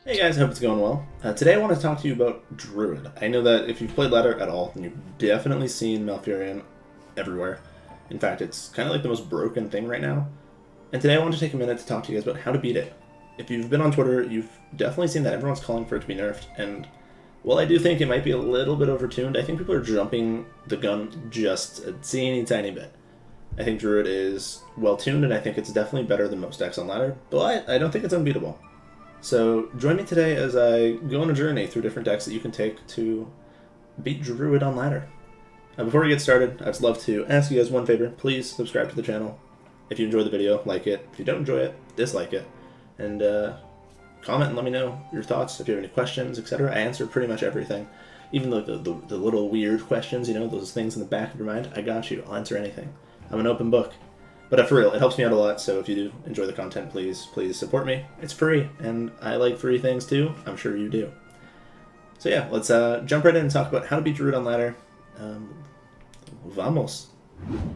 Hey guys, hope it's going well. Today I want to talk to you about Druid. I know that if you've played ladder at all, then you've definitely seen Malfurion everywhere. In fact, it's kind of like the most broken thing right now. And today I want to take a minute to talk to you guys about how to beat it. If you've been on Twitter, you've definitely seen that everyone's calling for it to be nerfed, and while I do think it might be a little bit overtuned, I think people are jumping the gun just a teeny tiny bit. I think Druid is well tuned, and I think it's definitely better than most decks on ladder, but I don't think it's unbeatable. So join me today as I go on a journey through different decks that you can take to beat Druid on ladder. Before we get started, I'd just love to ask you guys one favor. Please subscribe to the channel. If you enjoy the video, like it. If you don't enjoy it, dislike it. And comment and let me know your thoughts, if you have any questions, etc. I answer pretty much everything. Even the little weird questions, you know, those things in the back of your mind, I got you. I'll answer anything. I'm an open book. But for real, it helps me out a lot, so if you do enjoy the content, please support me. It's free, and I like free things too. I'm sure you do. So yeah, let's jump right in and talk about how to beat Druid on ladder. Vamos.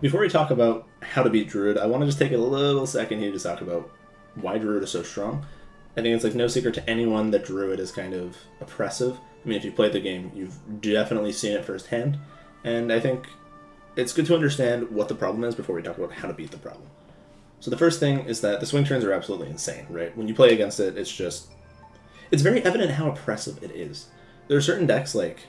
Before we talk about how to beat Druid, I want to just take a little second here to talk about why Druid is so strong. I think it's like no secret to anyone that Druid is kind of oppressive. I mean, if you played the game, you've definitely seen it firsthand, and I think it's good to understand what the problem is before we talk about how to beat the problem. So the first thing is that the swing turns are absolutely insane, right? When you play against it, it's very evident how oppressive it is. There are certain decks, like,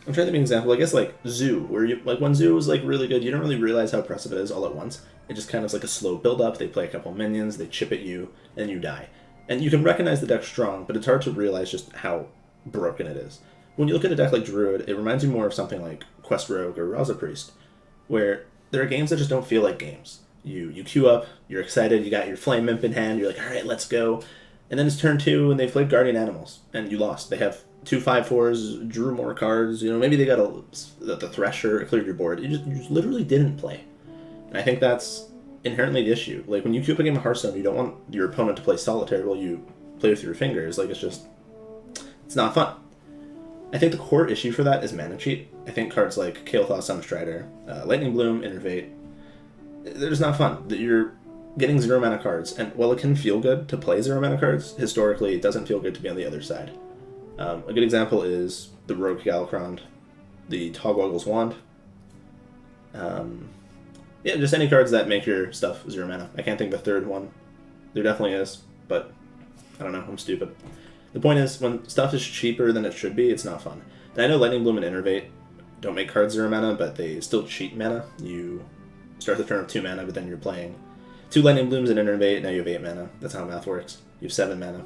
I'm trying to think of an example, I guess like Zoo, where you, like when Zoo is like really good, you don't really realize how oppressive it is all at once. It just kind of is like a slow build up, they play a couple minions, they chip at you, and you die. And you can recognize the deck strong, but it's hard to realize just how broken it is. When you look at a deck like Druid, it reminds you more of something like Quest Rogue or Raza Priest, where there are games that just don't feel like games. You queue up, you're excited, you got your Flame Imp in hand, you're like, alright, let's go. And then it's turn 2 and they've played Guardian Animals, and you lost. They have 2 5/4s, drew more cards, you know, maybe they got the Thresher, cleared your board. You just literally didn't play. And I think that's inherently the issue. Like, when you queue up a game of Hearthstone, you don't want your opponent to play solitaire while you play with your fingers. Like, it's not fun. I think the core issue for that is mana cheat. I think cards like Kael'thas, Sunstrider, Lightning Bloom, Innervate, they're just not fun. You're getting 0 mana cards, and while it can feel good to play 0 mana cards, historically it doesn't feel good to be on the other side. A good example is the Rogue Galakrond, the Togwaggle's Wand. Yeah, just any cards that make your stuff 0 mana. I can't think of a third one. There definitely is, but I don't know, I'm stupid. The point is, when stuff is cheaper than it should be, it's not fun. And I know Lightning Bloom and Innervate don't make cards 0 mana, but they still cheat mana. You start the turn with 2 mana, but then you're playing 2 Lightning Blooms and Innervate, now you have 8 mana. That's how math works. You have 7 mana.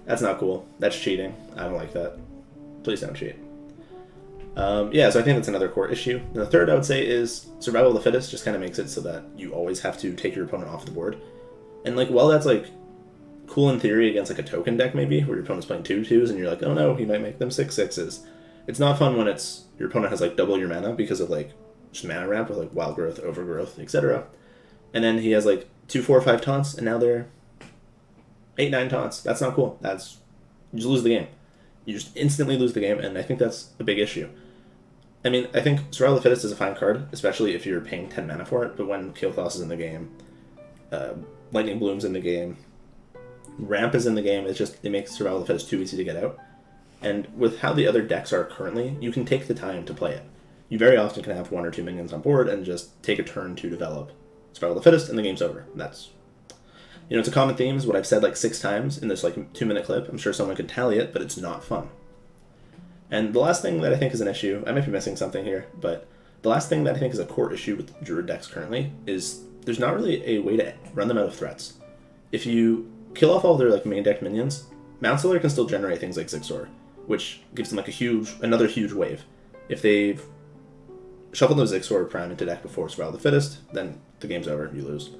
That's not cool. That's cheating. I don't like that. Please don't cheat. Yeah, so I think that's another core issue. And the third, I would say, is Survival of the Fittest just kind of makes it so that you always have to take your opponent off the board. And, like, while that's, like, cool in theory against like a token deck maybe, where your opponent's playing 2/2s and you're like, oh no, he might make them 6/6s. It's not fun when your opponent has like double your mana because of like just mana ramp with like Wild Growth, Overgrowth, etc. And then he has like 2, 4, 5 taunts, and now they're 8, 9 taunts. That's not cool. You just lose the game. You just instantly lose the game, and I think that's a big issue. I mean, I think Survival of the Fittest is a fine card, especially if you're paying 10 mana for it, but when Kael'thas is in the game, Lightning Bloom's in the game, Ramp is in the game, it makes Survival of the Fittest too easy to get out. And with how the other decks are currently, you can take the time to play it. You very often can have 1 or 2 minions on board and just take a turn to develop Survival of the Fittest, and the game's over. That's, you know, it's a common theme, is what I've said like 6 times in this like 2-minute clip. I'm sure someone could tally it, but it's not fun. And the last thing that I think is an issue, I might be missing something here, but the last thing that I think is a core issue with Druid decks currently is there's not really a way to run them out of threats. If you kill off all their like main deck minions, Mount Solar can still generate things like Zigzor, which gives them like another huge wave. If they've shuffled those Zigzor Prime into deck before Survival of the Fittest, then the game's over, you lose.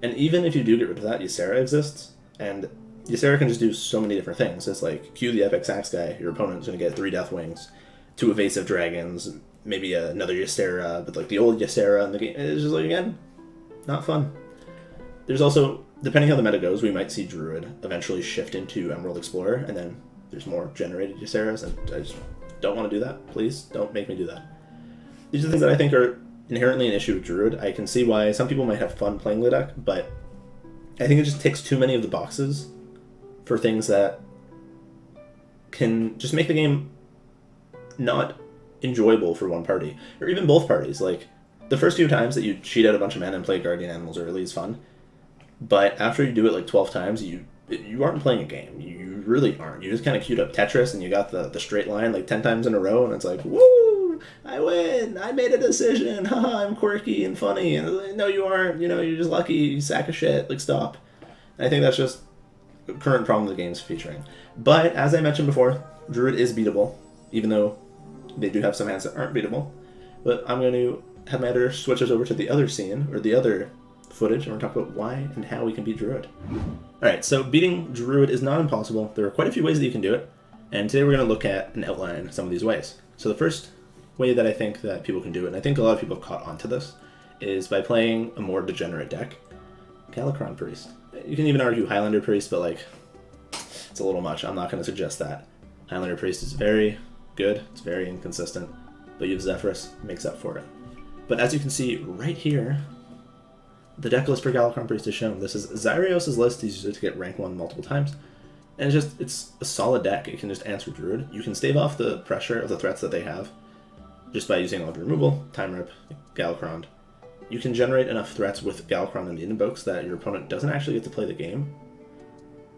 And even if you do get rid of that, Ysera exists, and Ysera can just do so many different things. It's like, cue the Epic Sax guy, your opponent's going to get 3 Death Wings, 2 Evasive Dragons, maybe another Ysera, but like the old Ysera in the game. It's just like, again, not fun. There's also, depending how the meta goes, we might see Druid eventually shift into Emerald Explorer, and then there's more generated Yseras, and I just don't want to do that. Please, don't make me do that. These are things that I think are inherently an issue with Druid. I can see why some people might have fun playing the deck, but I think it just ticks too many of the boxes for things that can just make the game not enjoyable for one party, or even both parties. Like, the first few times that you cheat out a bunch of mana and play Guardian Animals early is fun, but after you do it like 12 times, you aren't playing a game. You really aren't. You just kind of queued up Tetris and you got the straight line like 10 times in a row, and it's like, woo, I win, I made a decision, haha, I'm quirky and funny, and like, no you aren't, you know, you're just lucky, you sack of shit, like stop. And I think that's just the current problem the game's featuring. But as I mentioned before, Druid is beatable, even though they do have some hands that aren't beatable. But I'm going to have my editor switch us over to the other scene, or the other footage, and we're going to talk about why and how we can beat Druid. Alright, so beating Druid is not impossible. There are quite a few ways that you can do it, and today we're going to look at and outline some of these ways. So the first way that I think that people can do it, and I think a lot of people have caught on to this, is by playing a more degenerate deck. Galakrond Priest. You can even argue Highlander Priest, but like, it's a little much. I'm not going to suggest that. Highlander Priest is very good, it's very inconsistent, but you have Zephrys, makes up for it. But as you can see right here, the deck list for Galakrond Priest is shown. This is Zyrios' list. He's used it to get rank 1 multiple times. And it's a solid deck. It can just answer Druid. You can stave off the pressure of the threats that they have just by using Log Removal, Time Rip, Galakrond. You can generate enough threats with Galakrond and the invokes that your opponent doesn't actually get to play the game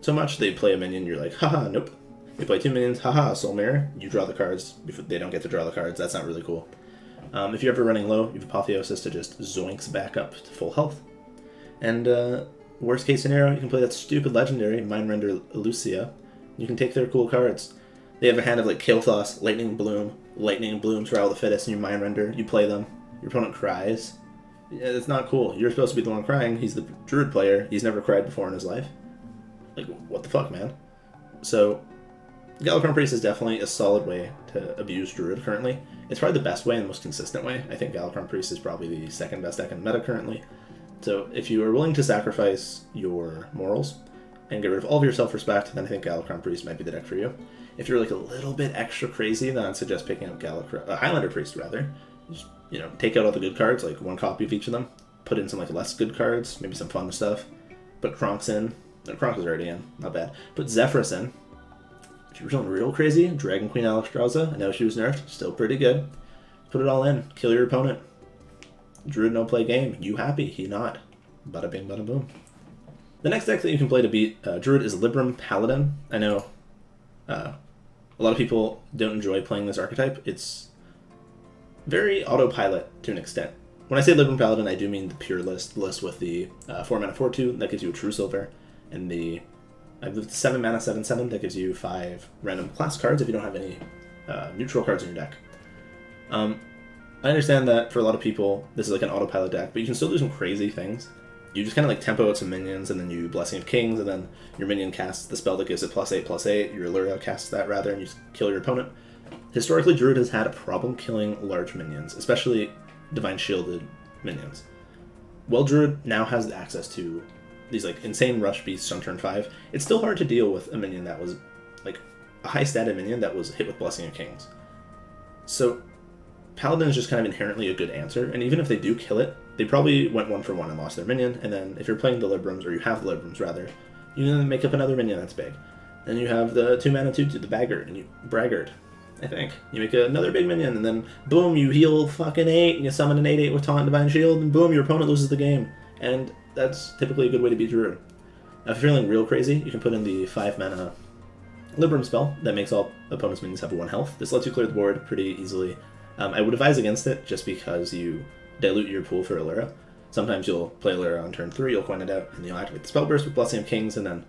so much. They play a minion, you're like, haha, nope. They play 2 minions, haha, Soul Mirror. You draw the cards. They don't get to draw the cards. That's not really cool. If you're ever running low, you have Apotheosis to just zoinks back up to full health. And worst case scenario, you can play that stupid legendary, Mindrender Lucia. You can take their cool cards. They have a hand of like Kael'thas, Lightning Bloom, Survival of the Fittest, and you Mindrender. You play them. Your opponent cries. Yeah, it's not cool. You're supposed to be the one crying. He's the Druid player. He's never cried before in his life. Like, what the fuck, man? So, Galakrond Priest is definitely a solid way to abuse Druid currently. It's probably the best way and the most consistent way. I think Galakrond Priest is probably the second best deck in meta currently. So if you are willing to sacrifice your morals and get rid of all of your self-respect, then I think Galakrond Priest might be the deck for you. If you're like a little bit extra crazy, then I'd suggest picking up Highlander Priest rather. Just, you know, take out all the good cards, like 1 copy of each of them, put in some like less good cards, maybe some fun stuff, put Kronk's in. No, Kronk is already in, not bad. Put Zephrys in. If you're feeling real crazy, Dragon Queen Alexstrasza, I know she was nerfed, still pretty good. Put it all in, kill your opponent. Druid no play game, you happy, he not. Bada bing, bada boom. The next deck that you can play to beat Druid is Libram Paladin. I know a lot of people don't enjoy playing this archetype. It's very autopilot to an extent. When I say Libram Paladin, I do mean the pure list with the 4 mana 4/2, that gives you a True Silver, and the 7 mana 7/7 that gives you 5 random class cards if you don't have any neutral cards in your deck. I understand that for a lot of people this is like an autopilot deck, but you can still do some crazy things. You just kind of like tempo out some minions, and then you Blessing of Kings, and then your minion casts the spell that gives it +8/+8, your Allura casts that rather, and you just kill your opponent. Historically, Druid has had a problem killing large minions, especially Divine Shielded minions. Well, Druid now has access to these like insane rush beasts on turn 5. It's still hard to deal with a minion that was like a high stated minion that was hit with Blessing of Kings. So Paladin is just kind of inherently a good answer, and even if they do kill it, they probably went 1-for-1 and lost their minion, and then if you're playing the Librams, or you have the Librams rather, you can make up another minion that's big. Then you have the 2 mana 2/2, the Braggart, and you Braggart, I think. You make another big minion, and then boom, you heal fucking 8, and you summon an 8/8 with Taunt and Divine Shield, and boom, your opponent loses the game. And that's typically a good way to beat Druid. Now, if you're feeling real crazy, you can put in the 5 mana Libram spell that makes all opponent's minions have 1 health. This lets you clear the board pretty easily. I would advise against it just because you dilute your pool for Allura. Sometimes you'll play Allura on turn 3, you'll coin it out, and you'll activate the spell burst with Blessing of Kings, and then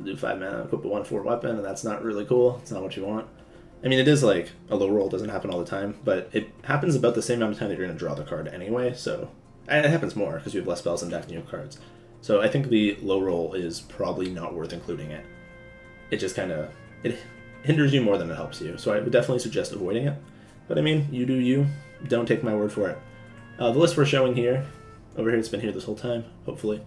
do 5 mana, equip a 1/4 weapon, and that's not really cool. It's not what you want. I mean, it is like a low roll, doesn't happen all the time, but it happens about the same amount of time that you're going to draw the card anyway, so it happens more because you have less spells and deck new cards. So I think the low roll is probably not worth including it. It just kind of, it hinders you more than it helps you, so I would definitely suggest avoiding it. But I mean, you do you, don't take my word for it. The list we're showing here, over here, it's been here this whole time, hopefully,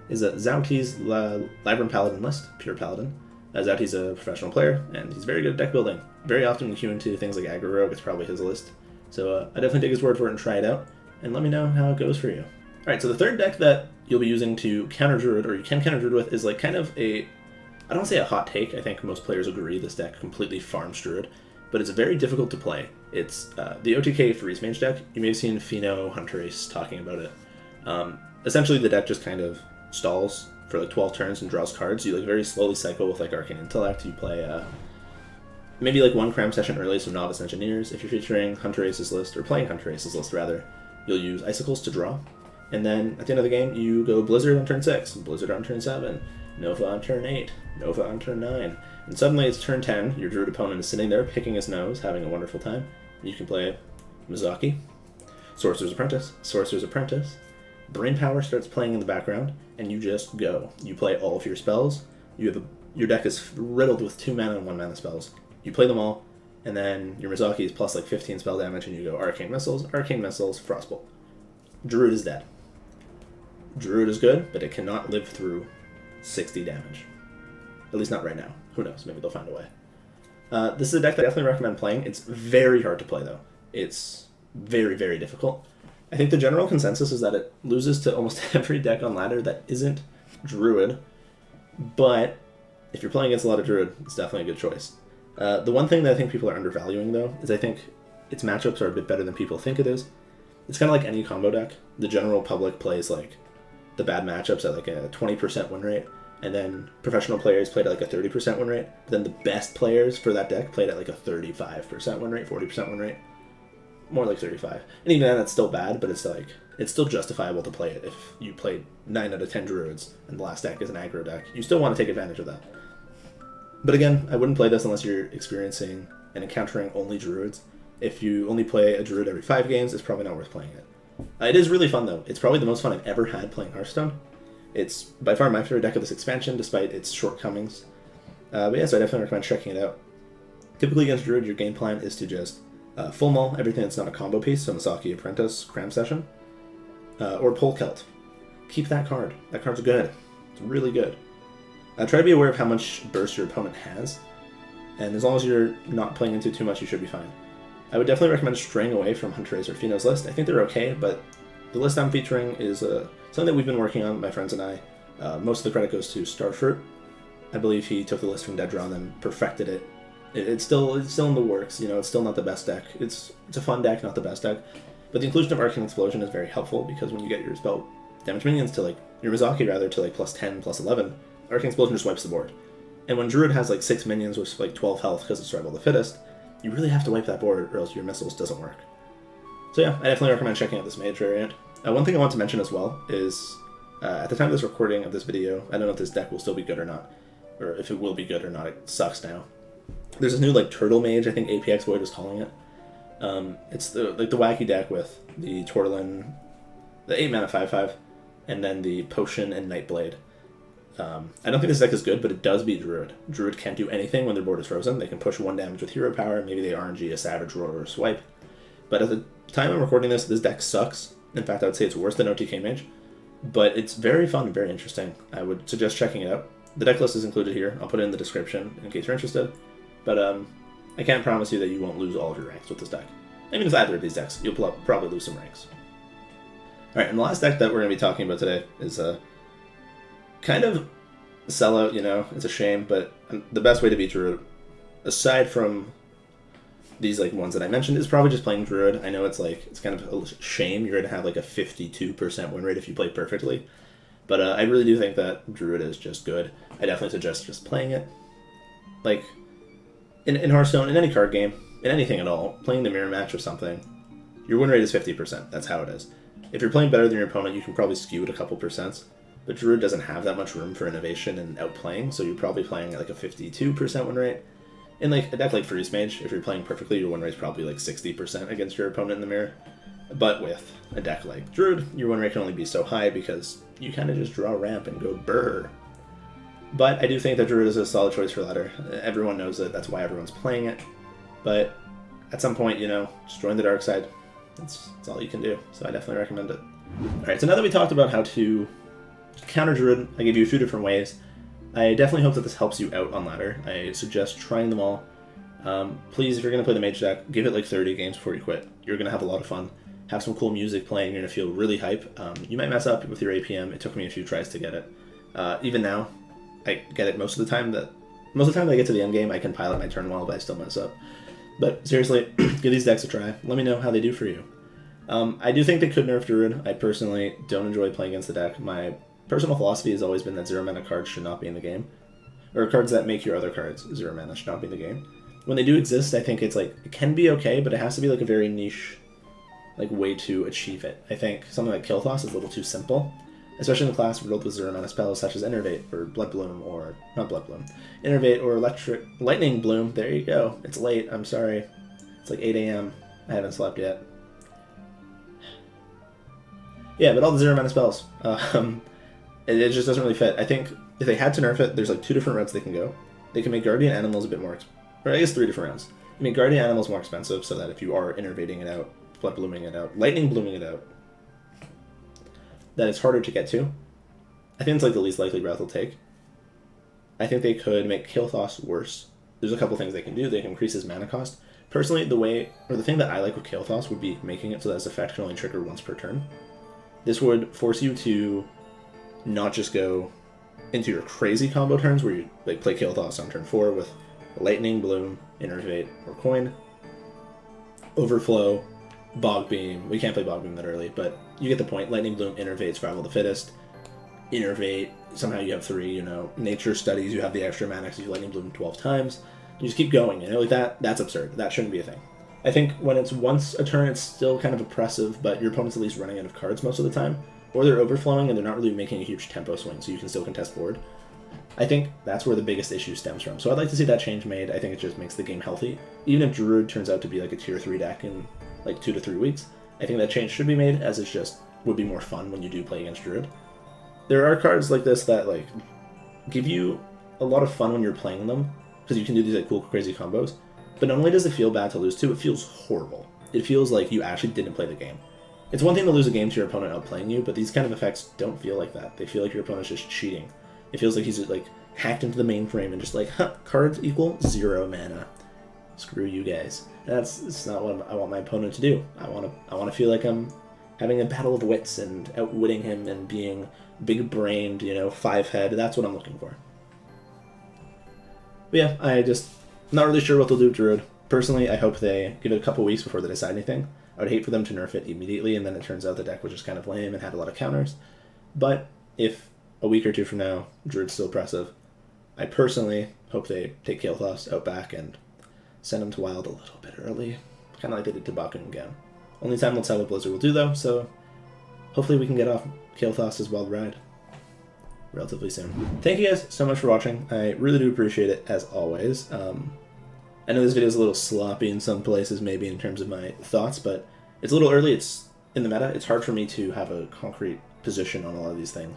is a XiaoT's Libram Paladin list, pure Paladin. XiaoT's a professional player, and he's very good at deck building. Very often when you queue into things like Aggro Rogue, it's probably his list. So I definitely take his word for it and try it out, and let me know how it goes for you. Alright, so the third deck that you'll be using to counter Druid, or you can counter Druid with, is like kind of a I don't say a hot take. I think most players agree this deck completely farms Druid, but it's very difficult to play. It's the OTK Freeze Mage deck. You may have seen Fino, Hunterace talking about it. Essentially, the deck just kind of stalls for like 12 turns and draws cards. You like very slowly cycle with like Arcane Intellect. You play maybe like one cram session early, so Novice Engineers. If you're featuring Hunterace's list, or playing Hunterace's list rather, you'll use Icicles to draw. And then at the end of the game, you go Blizzard on turn 6, Blizzard on turn 7, Nova on turn 8, Nova on turn 9. And suddenly it's turn 10, your Druid opponent is sitting there picking his nose, having a wonderful time. You can play Mizaki, Sorcerer's Apprentice, Brainpower starts playing in the background, and you just go. You play all of your spells, your deck is riddled with 2 mana and 1 mana spells. You play them all, and then your Mizaki is plus like 15 spell damage, and you go Arcane Missiles, Frostbolt. Druid is dead. Druid is good, but it cannot live through 60 damage. At least not right now. Who knows? Maybe they'll find a way. This is a deck that I definitely recommend playing. It's very hard to play, though. It's very, very difficult. I think the general consensus is that it loses to almost every deck on ladder that isn't Druid, but if you're playing against a lot of Druid, it's definitely a good choice. The one thing that I think people are undervaluing, though, is I think its matchups are a bit better than people think it is. It's kind of like any combo deck. The general public plays like the bad matchups at like a 20% win rate, and then professional players played at like a 30% win rate. But then the best players for that deck played at like a 35% win rate, 40% win rate, more like 35. And even then, that's still bad, but it's still justifiable to play it if you played 9 out of 10 Druids and the last deck is an aggro deck. You still want to take advantage of that. But again, I wouldn't play this unless you're experiencing and encountering only Druids. If you only play a Druid every 5 games, it's probably not worth playing it. It is really fun, though. It's probably the most fun I've ever had playing Hearthstone. It's by far my favorite deck of this expansion, despite its shortcomings. But yeah, so I definitely recommend checking it out. Typically against Druid, your game plan is to just full mull everything that's not a combo piece, so Misaki Apprentice, Cram Session, or Pull Celt. Keep that card. That card's good. It's really good. Try to be aware of how much burst your opponent has, and as long as you're not playing into too much, you should be fine. I would definitely recommend straying away from Hunterace or Fino's list. I think they're okay, but the list I'm featuring is something that we've been working on, my friends and I. Most of the credit goes to Starfruit. I believe he took the list from Dead Draw and then perfected it. It's still in the works. You know, it's still not the best deck. It's a fun deck, not the best deck. But the inclusion of Arcane Explosion is very helpful because when you get your spell damage minions to like your Mizaki rather to like plus 10, plus 11, Arcane Explosion just wipes the board. And when Druid has like 6 minions with like 12 health because it's Survival of the Fittest, you really have to wipe that board or else your missiles doesn't work. So yeah, I definitely recommend checking out this mage variant. One thing I want to mention as well is, at the time of this recording of this video, I don't know if this deck will still be good or not, or if it will be good or not, it sucks now. There's this new like Turtle Mage, I think APXVoid is calling it. It's the wacky deck with the Tortlin, the 8 mana 5/5, and then the Potion and Nightblade. I don't think this deck is good, but it does beat Druid. Druid can't do anything when their board is frozen. They can push 1 damage with hero power, maybe they RNG a Savage Roar or a Swipe. But at the time I'm recording this deck sucks. In fact, I would say it's worse than OTK Mage. But it's very fun and very interesting. I would suggest checking it out. The deck list is included here. I'll put it in the description in case you're interested. But I can't promise you that you won't lose all of your ranks with this deck. I mean, with either of these decks, you'll probably lose some ranks. Alright, and the last deck that we're going to be talking about today is kind of sellout, you know, it's a shame, but the best way to beat Druid, aside from these like ones that I mentioned, is probably just playing Druid. I know it's kind of a shame you're going to have like a 52% win rate if you play perfectly, but I really do think that Druid is just good. I definitely suggest just playing it. Like, in Hearthstone, in any card game, in anything at all, playing the mirror match or something, your win rate is 50%. That's how it is. If you're playing better than your opponent, you can probably skew it a couple percents. But Druid doesn't have that much room for innovation and outplaying, so you're probably playing at like a 52% win rate. In like a deck like Freeze Mage, if you're playing perfectly, your win rate's probably like 60% against your opponent in the mirror. But with a deck like Druid, your win rate can only be so high because you kind of just draw ramp and go brrr. But I do think that Druid is a solid choice for ladder. Everyone knows it, that's why everyone's playing it. But at some point, you know, just join the dark side. That's all you can do, so I definitely recommend it. Alright, so now that we talked about how to counter Druid, I gave you a few different ways. I definitely hope that this helps you out on ladder. I suggest trying them all. Please, if you're going to play the mage deck, give it like 30 games before you quit. You're going to have a lot of fun. Have some cool music playing, you're going to feel really hype. You might mess up with your APM, it took me a few tries to get it. Even now, I get it most of the time that I get to the end game, I can pilot my turn well, but I still mess up. But seriously, give these decks a try. Let me know how they do for you. I do think they could nerf Druid. I personally don't enjoy playing against the deck. My personal philosophy has always been that 0 mana cards should not be in the game. Or cards that make your other cards 0 mana should not be in the game. When they do exist, I think it's like, it can be okay, but it has to be like a very niche like way to achieve it. I think something like Kael'thas is a little too simple, especially in the class riddled with 0 mana spells such as Innervate or Blood Bloom, or not Blood Bloom, Innervate or Lightning Bloom. There you go. It's late. I'm sorry. It's like 8 a.m. I haven't slept yet. Yeah, but all the 0 mana spells, it just doesn't really fit. I think if they had to nerf it, there's like 2 different routes they can go. They can make Guardian Animals a bit more, or I guess 3 different routes. You make Guardian Animals more expensive so that if you are Innervating it out, Blood Blooming it out, Lightning Blooming it out, that it's harder to get to. I think it's like the least likely route they'll take. I think they could make Kael'thas worse. There's a couple things they can do. They can increase his mana cost. Personally, the thing that I like with Kael'thas would be making it so that his effect can only trigger once per turn. This would force you to not just go into your crazy combo turns where you like play Kael'thas on turn 4 with Lightning, Bloom, Innervate, or Coin, Overflow, Bog Beam. We can't play Bog Beam that early, but you get the point. Lightning, Bloom, Innervate, Survival of the Fittest. Innervate, somehow you have 3, you know, Nature Studies, you have the extra mana because you Lightning Bloom 12 times. You just keep going, you know, like that's absurd. That shouldn't be a thing. I think when it's once a turn, it's still kind of oppressive, but your opponent's at least running out of cards most of the time, or they're overflowing and they're not really making a huge tempo swing, so you can still contest board. I think that's where the biggest issue stems from. So I'd like to see that change made. I think it just makes the game healthy. Even if Druid turns out to be like a tier 3 deck in like 2 to 3 weeks, I think that change should be made, as it just would be more fun when you do play against Druid. There are cards like this that like give you a lot of fun when you're playing them, because you can do these like cool, crazy combos. But not only does it feel bad to lose to, it feels horrible. It feels like you actually didn't play the game. It's one thing to lose a game to your opponent outplaying you, but these kind of effects don't feel like that. They feel like your opponent's just cheating. It feels like he's like hacked into the mainframe and just like, huh, cards equal 0 mana. Screw you guys. It's not what I want my opponent to do. I want to feel like I'm having a battle of wits and outwitting him and being big-brained, you know, 5-head. That's what I'm looking for. But yeah, not really sure what they'll do with Druid. Personally, I hope they give it a couple weeks before they decide anything. I would hate for them to nerf it immediately, and then it turns out the deck was just kind of lame and had a lot of counters. But if a week or 2 from now, Druid's still oppressive, I personally hope they take Kael'thas out back and send him to Wild a little bit early. Kind of like they did to Baku and Gam. Only time will tell what Blizzard will do, though, so hopefully we can get off Kael'thas' wild ride relatively soon. Thank you guys so much for watching. I really do appreciate it, as always. I know this video is a little sloppy in some places, maybe in terms of my thoughts, but it's a little early. It's in the meta. It's hard for me to have a concrete position on a lot of these things.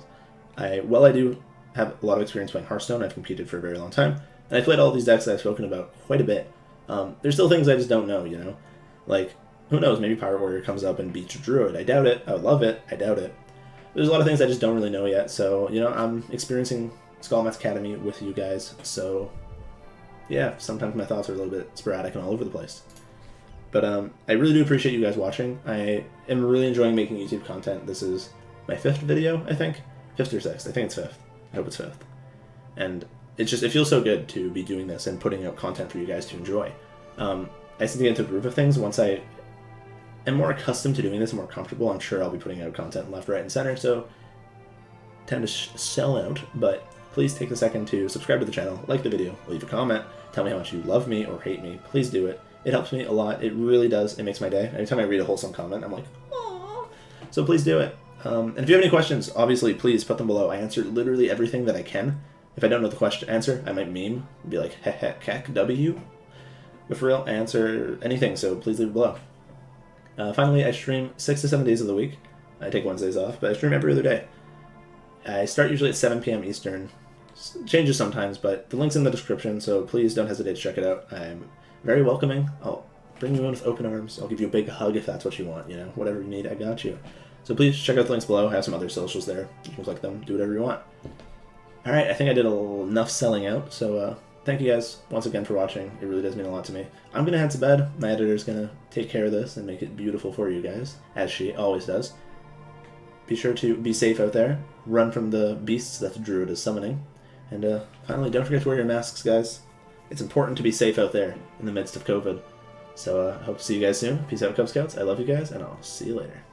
I do have a lot of experience playing Hearthstone. I've competed for a very long time, and I've played all these decks that I've spoken about quite a bit. There's still things I just don't know, you know? Like, who knows, maybe Pirate Warrior comes up and beats Druid. I doubt it. I would love it. I doubt it. There's a lot of things I just don't really know yet, so, you know, I'm experiencing Scholomance Academy with you guys, so yeah, sometimes my thoughts are a little bit sporadic and all over the place. But I really do appreciate you guys watching. I am really enjoying making YouTube content. This is my 5th video, I think. 5th or 6th. I think it's 5th. I hope it's 5th. And it feels so good to be doing this and putting out content for you guys to enjoy. I seem to get into a groove of things. Once I am more accustomed to doing this, more comfortable, I'm sure I'll be putting out content left, right, and center, so time to sell out. But please take a second to subscribe to the channel, like the video, leave a comment, tell me how much you love me or hate me. Please do it. It helps me a lot. It really does. It makes my day. Anytime I read a wholesome comment, I'm like, aww. So please do it. And if you have any questions, obviously, please put them below. I answer literally everything that I can. If I don't know the answer, I might meme, be like, heh, cack, W. But for real, I answer anything, so please leave it below. Finally, I stream 6 to 7 days of the week. I take Wednesdays off, but I stream every other day. I start usually at 7 p.m. Eastern. Changes sometimes, but the link's in the description, so please don't hesitate to check it out. I'm very welcoming. I'll bring you in with open arms. I'll give you a big hug if that's what you want, you know, whatever you need, I got you. So please check out the links below. I have some other socials there. You can click them, do whatever you want. Alright, I think I did enough selling out, so thank you guys once again for watching. It really does mean a lot to me. I'm going to head to bed. My editor's going to take care of this and make it beautiful for you guys, as she always does. Be sure to be safe out there. Run from the beasts that the Druid is summoning. And finally, don't forget to wear your masks, guys. It's important to be safe out there in the midst of COVID. So I hope to see you guys soon. Peace out, Cub Scouts. I love you guys, and I'll see you later.